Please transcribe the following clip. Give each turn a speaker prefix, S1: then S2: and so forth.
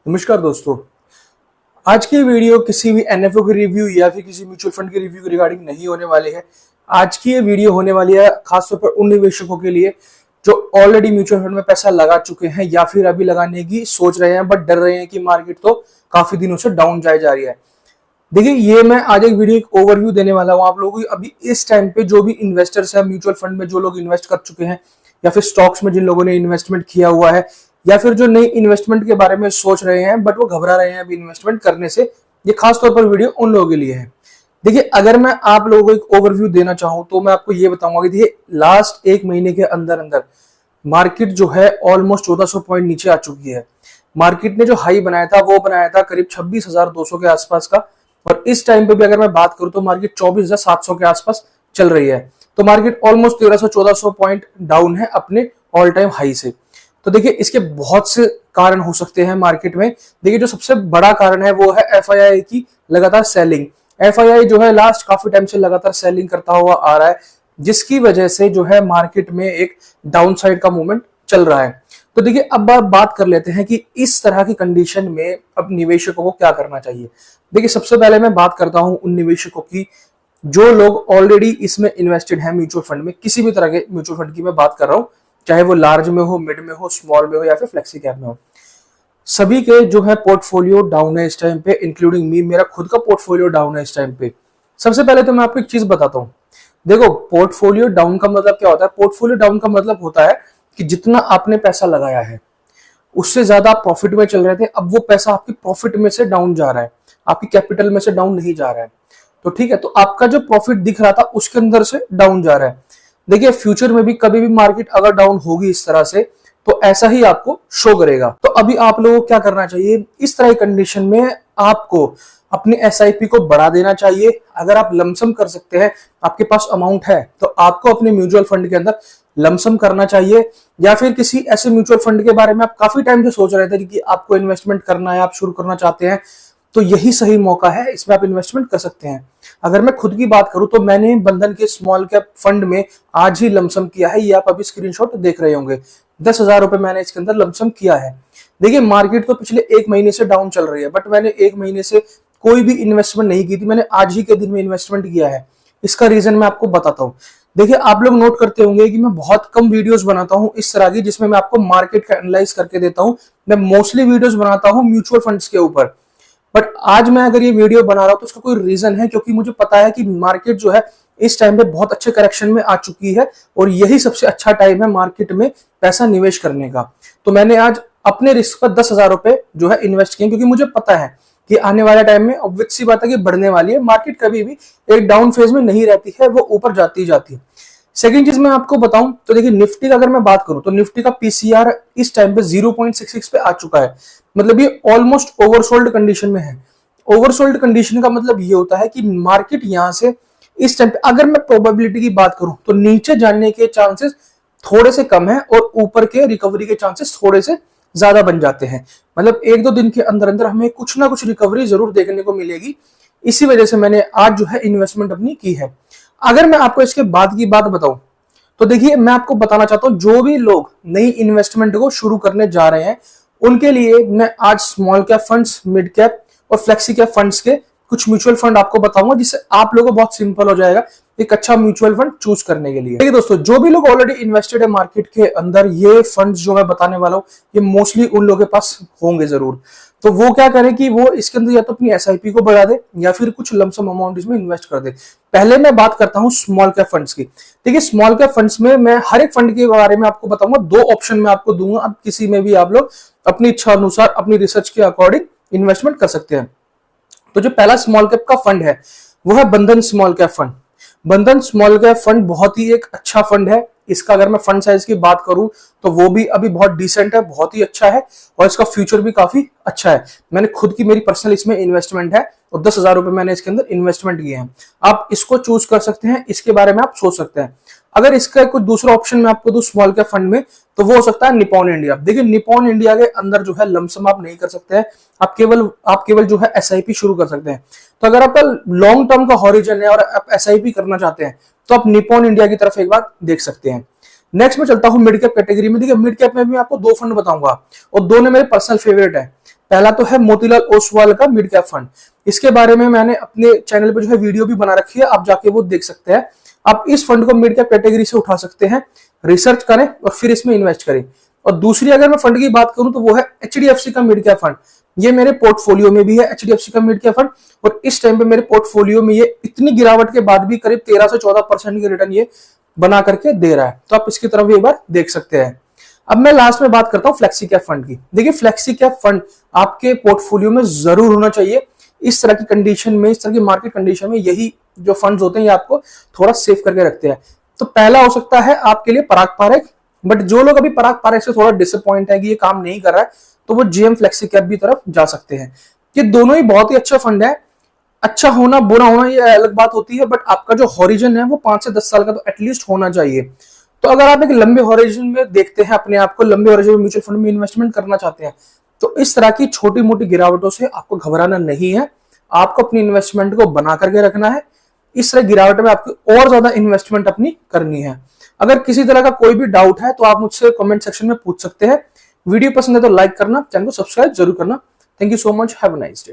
S1: नमस्कार दोस्तों। आज की वीडियो किसी भी एनएफओ की रिव्यू या फिर किसी म्यूचुअल फंड की रिव्यू के रिगार्डिंग नहीं होने वाली है। आज की ये वीडियो होने वाली है खासतौर पर उन निवेशकों के लिए जो ऑलरेडी म्यूचुअल फंड में पैसा लगा चुके हैं या फिर अभी लगाने की सोच रहे हैं बट डर रहे हैं कि मार्केट तो काफी दिनों से डाउन जाए जा रही है। देखिए, ये मैं आज एक वीडियो एक ओवरव्यू देने वाला हूँ आप लोगों को। अभी इस टाइम पे जो भी इन्वेस्टर्स हैं म्यूचुअल फंड में, जो लोग इन्वेस्ट कर चुके हैं या फिर स्टॉक्स में जिन लोगों ने इन्वेस्टमेंट किया हुआ है या फिर जो नई इन्वेस्टमेंट के बारे में सोच रहे हैं बट वो घबरा रहे हैं अभी इन्वेस्टमेंट करने से, ये खास तौर पर वीडियो उन लोगों के लिए है। देखिए, अगर मैं आप लोगों को एक ओवरव्यू देना चाहूं तो मैं आपको ये बताऊंगा कि देखिए, लास्ट एक महीने के अंदर अंदर मार्केट जो है ऑलमोस्ट 1400 पॉइंट नीचे आ चुकी है। मार्केट ने जो हाई बनाया था वो बनाया था करीब 26,200 के आसपास का, और इस टाइम पे भी अगर मैं बात करूं तो मार्केट 24,700 के आसपास चल रही है। तो मार्केट ऑलमोस्ट 1300-1400 पॉइंट डाउन है अपने ऑल टाइम हाई से। तो देखिए, इसके बहुत से कारण हो सकते हैं मार्केट में। देखिए, जो सबसे बड़ा कारण है वो है एफआईआई की लगातार सेलिंग। एफआईआई जो है लास्ट काफी टाइम से लगातार सेलिंग करता हुआ आ रहा है, जिसकी वजह से जो है मार्केट में एक डाउन साइड का मूवमेंट चल रहा है। तो देखिए, अब बात कर लेते हैं कि इस तरह की कंडीशन में अब निवेशकों को क्या करना चाहिए। देखिए, सबसे पहले मैं बात करता हूं उन निवेशकों की जो लोग ऑलरेडी इसमें इन्वेस्टेड हैं म्यूचुअल फंड में। किसी भी तरह के म्यूचुअल फंड की मैं बात कर रहा हूं, चाहे वो लार्ज में हो, मिड में हो, स्मॉल में हो या फिर फ्लेक्सी कैप में हो। सभी के जो है पोर्टफोलियो डाउन है इस टाइम पे, इंक्लूडिंग मी। मेरा खुद का पोर्टफोलियो डाउन है इस टाइम पे। सबसे पहले तो मैं आपको एक चीज बताता हूँ। देखो, पोर्टफोलियो डाउन का मतलब क्या होता है? पोर्टफोलियो डाउन का मतलब होता है कि जितना आपने पैसा लगाया है उससे ज्यादा आप प्रॉफिट में चल रहे थे, अब वो पैसा आपकी प्रॉफिट में से डाउन जा रहा है, आपकी कैपिटल में से डाउन नहीं जा रहा है। तो ठीक है, तो आपका जो प्रॉफिट दिख रहा था उसके अंदर से डाउन जा रहा है। देखिए, फ्यूचर में भी कभी भी मार्केट अगर डाउन होगी इस तरह से तो ऐसा ही आपको शो करेगा। तो अभी आप लोगों को क्या करना चाहिए? इस तरह की कंडीशन में आपको अपने एसआईपी को बढ़ा देना चाहिए। अगर आप लमसम कर सकते हैं, आपके पास अमाउंट है, तो आपको अपने म्यूचुअल फंड के अंदर लमसम करना चाहिए। या फिर किसी ऐसे म्यूचुअल फंड के बारे में आप काफी टाइम से सोच रहे थे कि आपको इन्वेस्टमेंट करना है, आप शुरू करना चाहते हैं, तो यही सही मौका है, इसमें आप इन्वेस्टमेंट कर सकते हैं। अगर मैं खुद की बात करूं तो मैंने बंधन के स्मॉल कैप फंड में आज ही लमसम किया है। ये आप अभी स्क्रीनशॉट देख रहे होंगे। 10,000 रुपए मैंने इसके अंदर लमसम किया है। देखिए, मार्केट तो पिछले एक महीने से डाउन चल रही है बट मैंने एक महीने से कोई भी इन्वेस्टमेंट नहीं की थी, मैंने आज ही के दिन में इन्वेस्टमेंट किया है। इसका रीजन मैं आपको बताता हूँ। देखिए, आप लोग नोट करते होंगे कि मैं बहुत कम वीडियोस बनाता हूं इस तरह की जिसमें मैं आपको मार्केट का एनालाइज करके देता हूं। मैं मोस्टली वीडियोस बनाता हूं म्यूचुअल फंड्स के ऊपर। बट आज मैं अगर ये वीडियो बना रहा हूं तो उसका कोई रीजन है, क्योंकि मुझे पता है कि मार्केट जो है इस टाइम पे बहुत अच्छे करेक्शन में आ चुकी है और यही सबसे अच्छा टाइम है मार्केट में पैसा निवेश करने का। तो मैंने आज अपने रिस्क पर 10,000 रुपए जो है इन्वेस्ट किए, क्योंकि मुझे पता है कि आने वाले टाइम में ऑब्वियस सी बात है कि बढ़ने वाली है मार्केट। कभी भी एक डाउन फेज में नहीं रहती है, वो ऊपर जाती जाती है। सेकंड चीज मैं आपको बताऊं तो देखिए, निफ्टी का अगर मैं बात करूं तो निफ्टी का पीसीआर इस टाइम पे 0.66 पे आ चुका है। मतलब ये ऑलमोस्ट ओवरसोल्ड कंडीशन में है। ओवरसोल्ड कंडीशन का मतलब ये होता है कि मार्केट यहां से इस टाइम पे, अगर मैं प्रोबेबिलिटी की बात करूं तो नीचे जाने के चांसेस थोड़े से कम है और ऊपर के रिकवरी के चांसेस थोड़े से ज्यादा बन जाते हैं। मतलब एक दो दिन के अंदर अंदर हमें कुछ ना कुछ रिकवरी जरूर देखने को मिलेगी। इसी वजह से मैंने आज जो है इन्वेस्टमेंट अपनी की है। अगर मैं आपको इसके बाद की बात बताऊं तो देखिए, मैं आपको बताना चाहता हूं जो भी लोग नई इन्वेस्टमेंट को शुरू करने जा रहे हैं उनके लिए मैं आज small cap funds, mid cap और फ्लेक्सी कैप फंड्स के कुछ म्यूचुअल फंड आपको बताऊंगा, जिससे आप लोगों को बहुत सिंपल हो जाएगा एक अच्छा म्यूचुअल फंड चूज करने के लिए। देखिए दोस्तों, जो भी लोग ऑलरेडी इन्वेस्टेड है मार्केट के अंदर, ये फंड्स जो मैं बताने वाला हूं ये मोस्टली उन लोगों के पास होंगे जरूर। तो वो क्या करें कि वो इसके अंदर या तो अपनी एसआईपी को बढ़ा दे या फिर कुछ लमसम अमाउंट इसमें इन्वेस्ट कर दे। पहले मैं बात करता हूं स्मॉल कैप फंड्स की। देखिए, स्मॉल कैप फंड्स में मैं हर एक फंड के बारे में आपको बताऊंगा, दो ऑप्शन में आपको दूंगा। अब किसी में भी आप लोग अपनी इच्छा अनुसार अपनी रिसर्च के अकॉर्डिंग इन्वेस्टमेंट कर सकते हैं। तो जो पहला स्मॉल कैप का फंड है वो है बंधन स्मॉल कैप फंड। बंधन स्मॉल कैप फंड बहुत ही एक अच्छा फंड है। इसका अगर मैं फंड साइज की बात करूं तो वो भी अभी बहुत डिसेंट है, बहुत ही अच्छा है और इसका फ्यूचर भी काफी अच्छा है। मैंने खुद की, मेरी पर्सनल इसमें इन्वेस्टमेंट है और 10,000 रुपए मैंने इसके अंदर इन्वेस्टमेंट किए हैं। आप इसको चूज कर सकते हैं, इसके बारे में आप सोच सकते हैं। अगर इसका कोई दूसरा ऑप्शन मैं आपको दूं स्मॉल कैप फंड में तो वो हो सकता है निपॉन इंडिया। देखिए, निपॉन इंडिया के अंदर जो है लमसम आप नहीं कर सकते हैं, आप केवल जो है एसआईपी शुरू कर सकते हैं। तो अगर आपका लॉन्ग टर्म का हॉरिजन है और आप एसआईपी करना चाहते हैं तो आप निपॉन इंडिया की तरफ एक बार देख सकते हैं। नेक्स्ट में चलता हूं मिड कैप कैटेगरी में। देखिए, मिड कैप में भी आपको दो फंड बताऊंगा और दोनों मेरे पर्सनल फेवरेट है। पहला तो है मोतीलाल ओसवाल का मिड कैप फंड। इसके बारे में मैंने अपने चैनल पे जो है वीडियो भी बना रखी है, आप जाके वो देख सकते हैं। आप इस फंड को मिड कैप कैटेगरी से उठा सकते हैं, रिसर्च करें और फिर इसमें इन्वेस्ट करें। और दूसरी अगर मैं फंड की बात करूं तो वो है एचडीएफसी का मिड कैप फंड। ये मेरे पोर्टफोलियो में भी है एचडीएफसी का मिड कैप फंड, और इस टाइम पे मेरे पोर्टफोलियो में ये इतनी गिरावट के बाद भी करीब 13 से 14% की रिटर्न ये बना करके दे रहा है। तो आप इसकी तरफ एक बार देख सकते हैं। अब मैं लास्ट में बात करता हूं फ्लेक्सी कैप फंड की। देखिए फ्लेक्सी कैप फंड आपके पोर्टफोलियो में जरूर होना चाहिए। इस तरह की कंडीशन में, इस तरह की मार्केट कंडीशन में यही जो फंड्स होते हैं ये आपको थोड़ा सेव करके रखते हैं। तो पहला हो सकता है आपके लिए पराग पारेख, बट जो लोग अभी पराग पारेख से थोड़ा डिसअपॉइंट है कि ये काम नहीं कर रहा है, तो वो जेएम फ्लेक्सी कैप भी तरफ जा सकते हैं। ये दोनों ही बहुत ही अच्छा फंड है। अच्छा होना बुरा होना ये अलग बात होती है, बट आपका जो हॉरिजन है वो 5 से 10 साल का तो एटलीस्ट होना चाहिए। तो अगर आप एक लंबे हॉरिजन में देखते हैं अपने आप को, लंबे हॉरिजन में म्यूचुअल फंड में इन्वेस्टमेंट करना चाहते हैं, तो इस तरह की छोटी मोटी गिरावटों से आपको घबराना नहीं है। आपको अपनी इन्वेस्टमेंट को बना करके रखना है। इस तरह गिरावट में आपको और ज्यादा इन्वेस्टमेंट अपनी करनी है। अगर किसी तरह का कोई भी डाउट है तो आप मुझसे कमेंट सेक्शन में पूछ सकते हैं। वीडियो पसंद है तो लाइक करना, चैनल को सब्सक्राइब जरूर करना। Thank you so much, have a nice day.